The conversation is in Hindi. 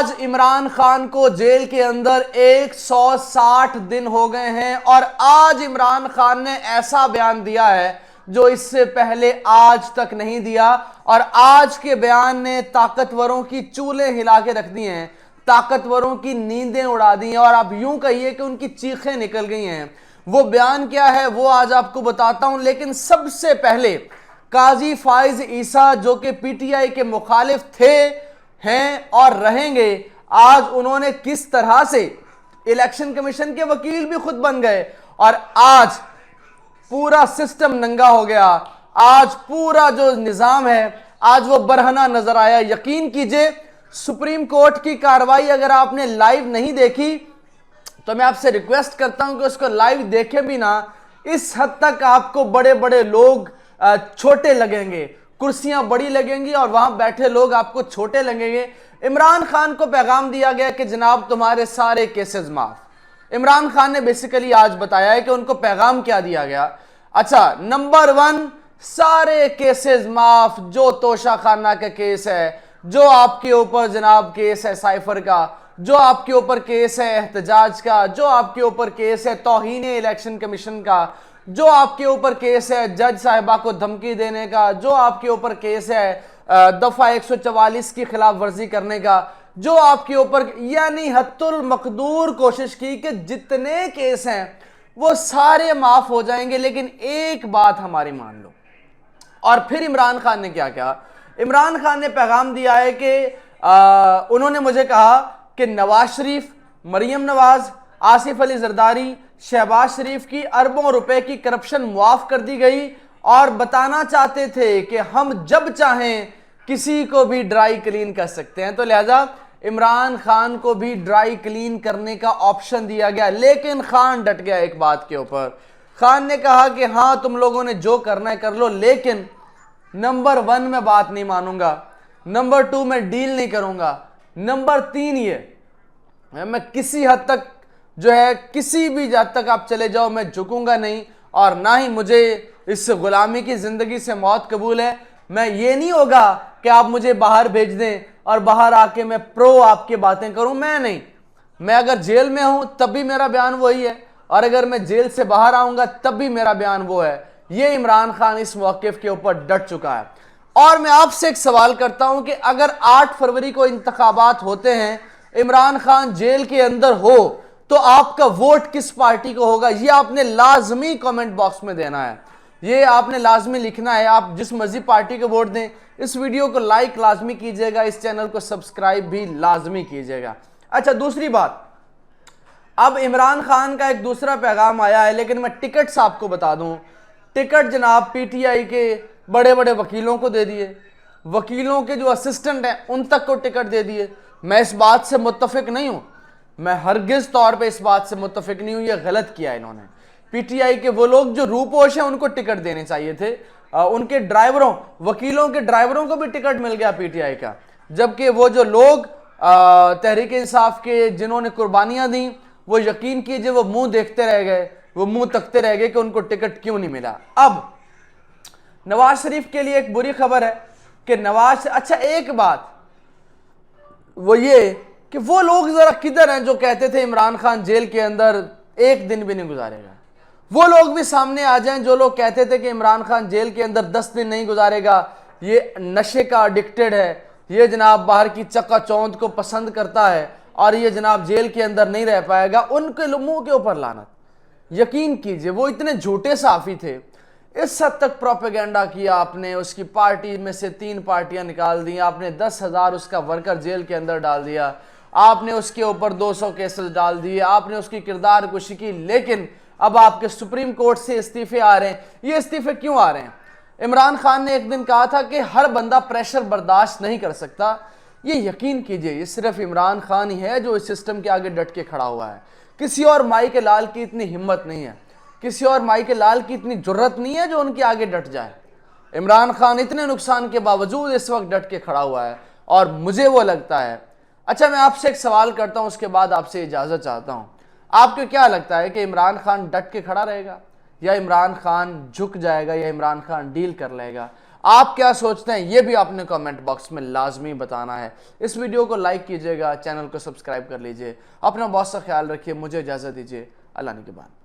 आज इमरान खान को जेल के अंदर 160 दिन हो गए हैं और आज इमरान खान ने ऐसा बयान दिया है जो इससे पहले आज तक नहीं दिया। और आज के बयान ने ताकतवरों की चूल्हे हिला के रख दी हैं, ताकतवरों की नींदें उड़ा दी हैं और आप यूं कहिए कि उनकी चीखें निकल गई हैं। वो बयान क्या है वो आज आपको बताता हूं, लेकिन सबसे पहले काजी फाइज ईसा जो कि पीटीआई के मुखालिफ थे, हैं और रहेंगे, आज उन्होंने किस तरह से इलेक्शन कमीशन के वकील भी खुद बन गए और आज पूरा सिस्टम नंगा हो गया। आज पूरा जो निजाम है आज वो बरहना नजर आया। यकीन कीजिए, सुप्रीम कोर्ट की कार्रवाई अगर आपने लाइव नहीं देखी तो मैं आपसे रिक्वेस्ट करता हूं कि उसको लाइव देखे भी ना। इस हद तक आपको बड़े बड़े लोग छोटे लगेंगे, कुर्सियां बड़ी लगेंगी और वहां बैठे लोग आपको छोटे लगेंगे। इमरान खान को पैगाम दिया गया कि जनाब तुम्हारे सारे केसेस माफ। इमरान खान ने बेसिकली आज बताया है कि उनको पैगाम क्या दिया गया। अच्छा, नंबर 1, सारे केसेस माफ। जो तोशा खाना का केस है, जो आपके ऊपर जनाब केस है साइफर का, जो आपके ऊपर केस है एहतजाज का, जो आपके ऊपर केस है तौहीन इलेक्शन कमीशन का, जो आपके ऊपर केस है जज साहिबा को धमकी देने का, जो आपके ऊपर केस है दफा 144 की खिलाफ वर्जी करने का, जो आपके ऊपर, यानी हत्तुल मकदूर कोशिश की कि जितने केस हैं वो सारे माफ हो जाएंगे। लेकिन एक बात हमारी मान लो। और फिर इमरान खान ने क्या किया? इमरान खान ने पैगाम दिया है कि उन्होंने मुझे कहा कि नवाज शरीफ, मरियम नवाज, आसिफ अली जरदारी, शहबाज शरीफ की अरबों रुपए की करप्शन मुआफ कर दी गई और बताना चाहते थे कि हम जब चाहें किसी को भी ड्राई क्लीन कर सकते हैं। तो लिहाजा इमरान खान को भी ड्राई क्लीन करने का ऑप्शन दिया गया। लेकिन खान डट गया एक बात के ऊपर। खान ने कहा कि हाँ तुम लोगों ने जो करना है कर लो, लेकिन नंबर 1 मैं बात नहीं मानूंगा, नंबर 2 मैं डील नहीं करूंगा, नंबर 3 ये मैं किसी हद तक जो है, किसी भी हद तक आप चले जाओ मैं झुकूंगा नहीं और ना ही मुझे इस गुलामी की जिंदगी से मौत कबूल है। मैं ये नहीं होगा कि आप मुझे बाहर भेज दें और बाहर आके मैं प्रो आपकी बातें करूं, मैं नहीं। मैं अगर जेल में हूं तब भी मेरा बयान वही है और अगर मैं जेल से बाहर आऊंगा तब भी मेरा बयान वो है। ये इमरान खान इस मौक़िफ़ के ऊपर डट चुका है। और मैं आपसे एक सवाल करता हूं कि अगर 8 फरवरी को इंतखाबात होते हैं, इमरान खान जेल के अंदर हो, तो आपका वोट किस पार्टी को होगा? ये आपने लाजमी कमेंट बॉक्स में देना है, ये आपने लाजमी लिखना है। आप जिस मर्जी पार्टी को वोट दें, इस वीडियो को लाइक लाजमी कीजिएगा, इस चैनल को सब्सक्राइब भी लाजमी कीजिएगा। अच्छा, दूसरी बात, अब इमरान खान का एक दूसरा पैगाम आया है, लेकिन मैं टिकट्स आपको बता दूं। टिकट जनाब पीटीआई के बड़े बड़े वकीलों को दे दिए, वकीलों के जो असिस्टेंट हैं उन तक को टिकट दे दिए। मैं इस बात से मुत्तफिक नहीं हूं, मैं हरगिज तौर पे इस बात से मुत्तफिक नहीं हूं। ये गलत किया इन्होंने। पीटीआई के वो लोग जो रूपोश हैं उनको टिकट देने चाहिए थे। उनके ड्राइवरों, वकीलों के ड्राइवरों को भी टिकट मिल गया पीटीआई का, जबकि वो जो लोग तहरीक इंसाफ के जिन्होंने कुर्बानियां दी, वो यकीन कीजिए वो मुंह देखते रह गए, वो मुंह तकते रह गए कि उनको टिकट क्यों नहीं मिला। अब नवाज शरीफ के लिए एक बुरी खबर है कि नवाज, अच्छा एक बात वो ये कि वो लोग जरा किधर हैं जो कहते थे इमरान खान जेल के अंदर एक दिन भी नहीं गुजारेगा? वो लोग भी सामने आ जाएं जो लोग कहते थे कि इमरान खान जेल के अंदर 10 दिन नहीं गुजारेगा, ये नशे का एडिक्टेड है, ये जनाब बाहर की चकाचौंध को पसंद करता है और ये जनाब जेल के अंदर नहीं रह पाएगा। उनके मुंह के ऊपर लानत। यकीन कीजिए वो इतने झूठे साफी थे, इस हद तक प्रोपेगेंडा किया आपने। उसकी पार्टी में से 3 पार्टियां निकाल दी, आपने 10,000 उसका वर्कर जेल के अंदर डाल दिया, आपने उसके ऊपर 200 केसेस डाल दिए, आपने उसकी किरदार कुशी की। लेकिन अब आपके सुप्रीम कोर्ट से इस्तीफे आ रहे हैं। ये इस्तीफे क्यों आ रहे हैं? इमरान खान ने एक दिन कहा था कि हर बंदा प्रेशर बर्दाश्त नहीं कर सकता। ये यकीन कीजिए ये सिर्फ इमरान खान ही है जो इस सिस्टम के आगे डट के खड़ा हुआ है। किसी और माई के लाल की इतनी हिम्मत नहीं है, किसी और माई के लाल की इतनी जुर्रत नहीं है जो उनके आगे डट जाए। इमरान खान इतने नुकसान के बावजूद इस वक्त डट के खड़ा हुआ है और मुझे वो लगता है। अच्छा, मैं आपसे एक सवाल करता हूं, उसके बाद आपसे इजाजत चाहता हूं। आपको क्या लगता है कि इमरान खान डट के खड़ा रहेगा या इमरान खान झुक जाएगा या इमरान खान डील कर लेगा? आप क्या सोचते हैं ये भी आपने कमेंट बॉक्स में लाजमी बताना है। इस वीडियो को लाइक कीजिएगा, चैनल को सब्सक्राइब कर लीजिए। अपना बहुत सा ख्याल रखिए, मुझे इजाजत दीजिए, अल्लाह ने के बाद।